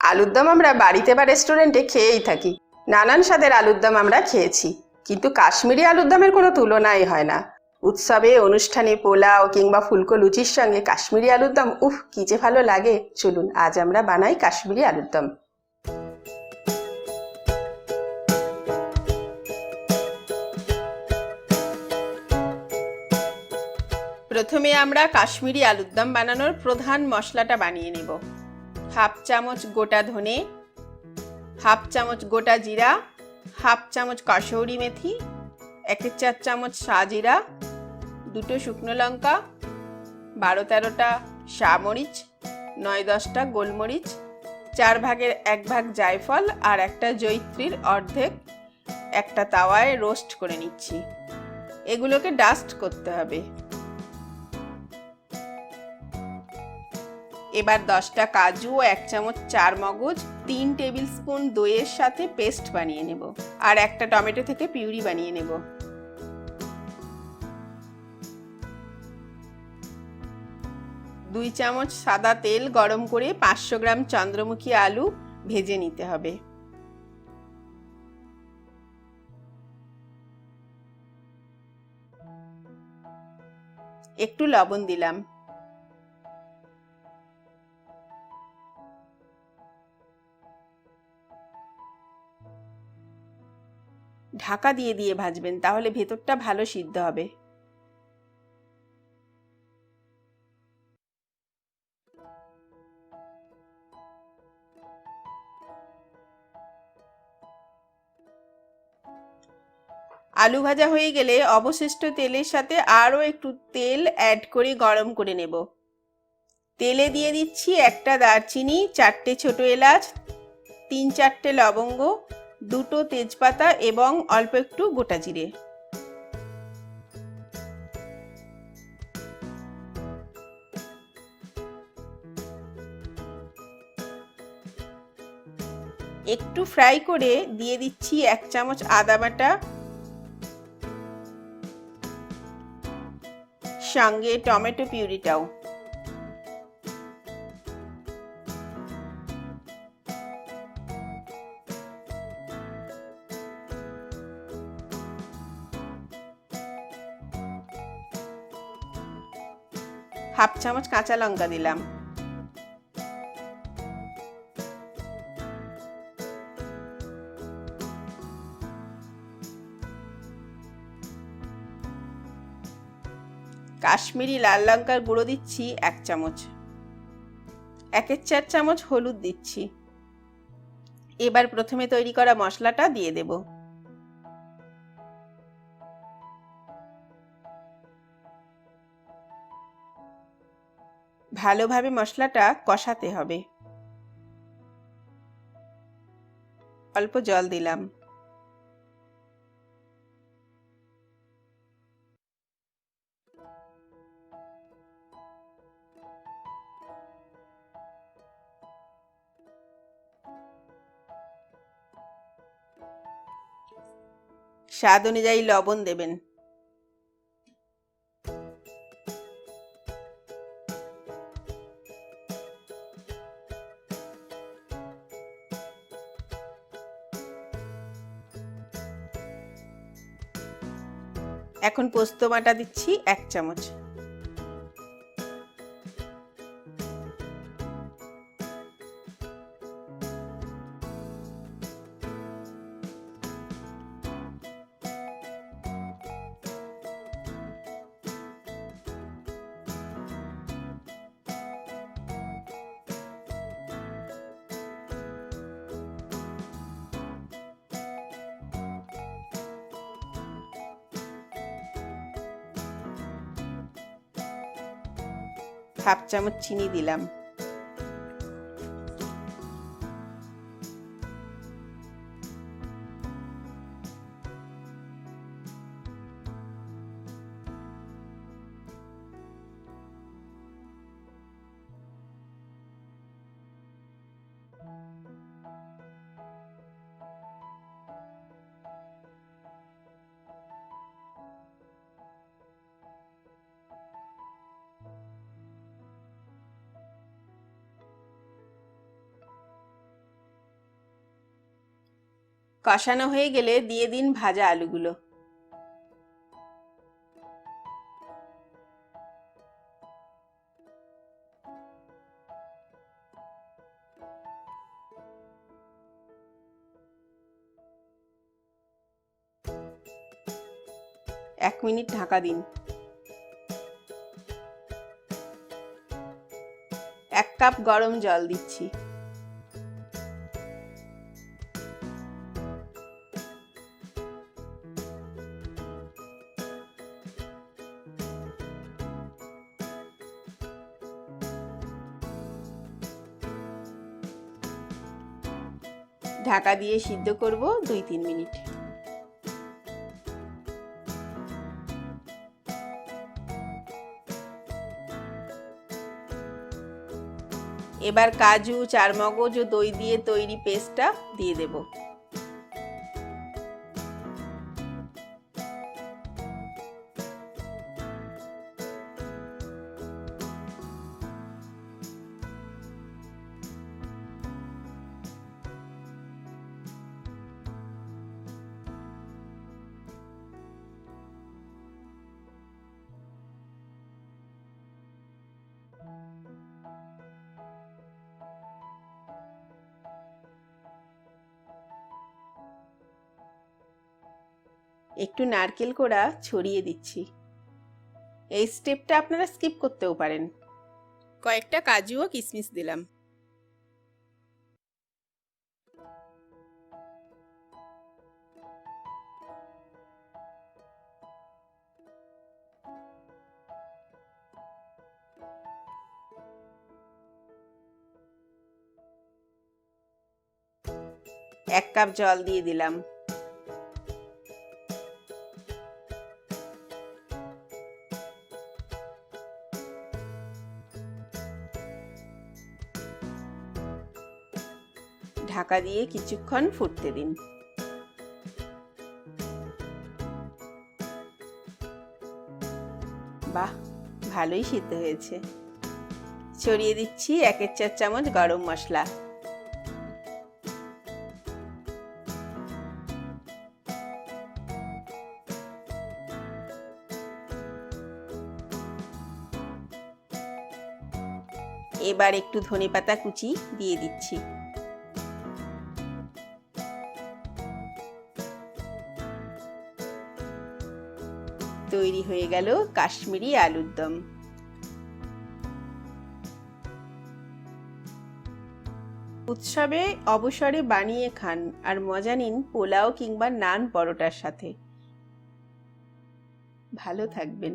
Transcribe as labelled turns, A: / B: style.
A: আলুর দম আমরা বাড়িতে বা রেস্টুরেন্টে খেয়েই থাকি। নানান স্বাদের আলুর দম আমরা খেয়েছি, কিন্তু কাশ্মীরি আলুর দমের কোনো তুলনাই হয় না। উৎসবে, অনুষ্ঠানে পোলাও কিংবা ফুলকো লুচির সঙ্গে কাশ্মীরি আলুর দম উফ কি যে ভালো লাগে। চলুন আজ আমরা বানাই কাশ্মীরি আলুর দম। প্রথমে আমরা কাশ্মীরি আলুর দম বানানোর প্রধান মশলাটা বানিয়ে নেব। হাফ চামচ গোটা ধনে, হাফ চামচ গোটা জিরা, হাফ চামচ কসৌরি মেথি, 1-4 চামচ সাজিরা, 2 শুকনো লঙ্কা, 12-13টা শামরিচ, 9-10টা গোলমরিচ, 4 ভাগের 1 ভাগ জায়ফল আর একটা জয়িত্রীর অর্ধেক একটা তাওয়ায় রোস্ট করে নিচ্ছি। এগুলোকে ডাস্ট করতে হবে। এবার 10টা কাজু ও 1 চামচ চার মগজ 3 টেবিল স্পুন দইয়ের সাথে পেস্ট বানিয়ে নেব, আর একটা টমেটো থেকে পিউরি বানিয়ে নেব। দুই চামচ সাদা তেল গরম করে 500 গ্রাম চন্দ্রমুখী আলু ভেজে নিতে হবে। একটু লবণ দিলাম। ঢাকা দিয়ে দিয়ে ভাজবেন, তাহলে ভেতরটা ভালো সিদ্ধ হবে। আলু ভাজা হয়ে গেলে অবশিষ্ট তেলের সাথে আরও একটু তেল অ্যাড করে গরম করে নেব। তেলে দিয়ে দিচ্ছি একটা দারচিনি, 4টে ছোট এলাচ, 3-4টে লবঙ্গ, 2টো তেজপাতা এবং অল্প একটু গোটা জিরে। একটু ফ্রাই করে দিয়ে দিচ্ছি 1 চামচ আদা বাটা, সঙ্গে টমেটো পিউরিটাও। হাফ চামচ কাঁচা লঙ্কা দিলাম। কাশ্মীরি লাল লঙ্কার গুঁড়ো দিচ্ছি 1 চামচ। 1-4 চামচ হলুদ দিচ্ছি। এবার প্রথমে তৈরি করা মশলাটা দিয়ে দেব। ভালোভাবে মশলাটা কষাতে হবে। অল্প জল দিলাম। স্বাদ অনুযায়ী লবণ দেবেন। এখন পোস্ত বাটা দিচ্ছি 1 চামচ। হাফ চামচ চিনি দিলাম। কষানো হয়ে গেলে দিয়ে দিন ভাজা আলুগুলো। এক মিনিট ঢাকা দিন। 1 কাপ গরম জল দিচ্ছি। ঢাকা দিয়ে সিদ্ধ করব 2-3 মিনিট। এবার কাজু, চারমগজ ও দই দিয়ে তৈরি পেস্টটা দিয়ে দেব। একটু নারকেল কোড়া ছড়িয়ে দিচ্ছি। এই স্টেপটা আপনারা স্কিপ করতেও পারেন। কয়েকটা কাজু ও কিশমিশ দিলাম। এক কাপ জল দিয়ে দিলাম। ঢাকা দিয়ে কিছুক্ষণ ফুটতে দিন। বাহ, ভালোই সিদ্ধ হয়েছে। ছড়িয়ে দিচ্ছি 1-4 চামচ গরম মশলা। এবার একটু ধনেপাতা কুচি দিয়ে দিচ্ছি। তৈরি হয়ে গেল কাশ্মীরি আলুর দম। উৎসবে অবসরে বানিয়ে খান আর মজা নিন পোলাও কিংবা নান পরোটার সাথে। ভালো থাকবেন।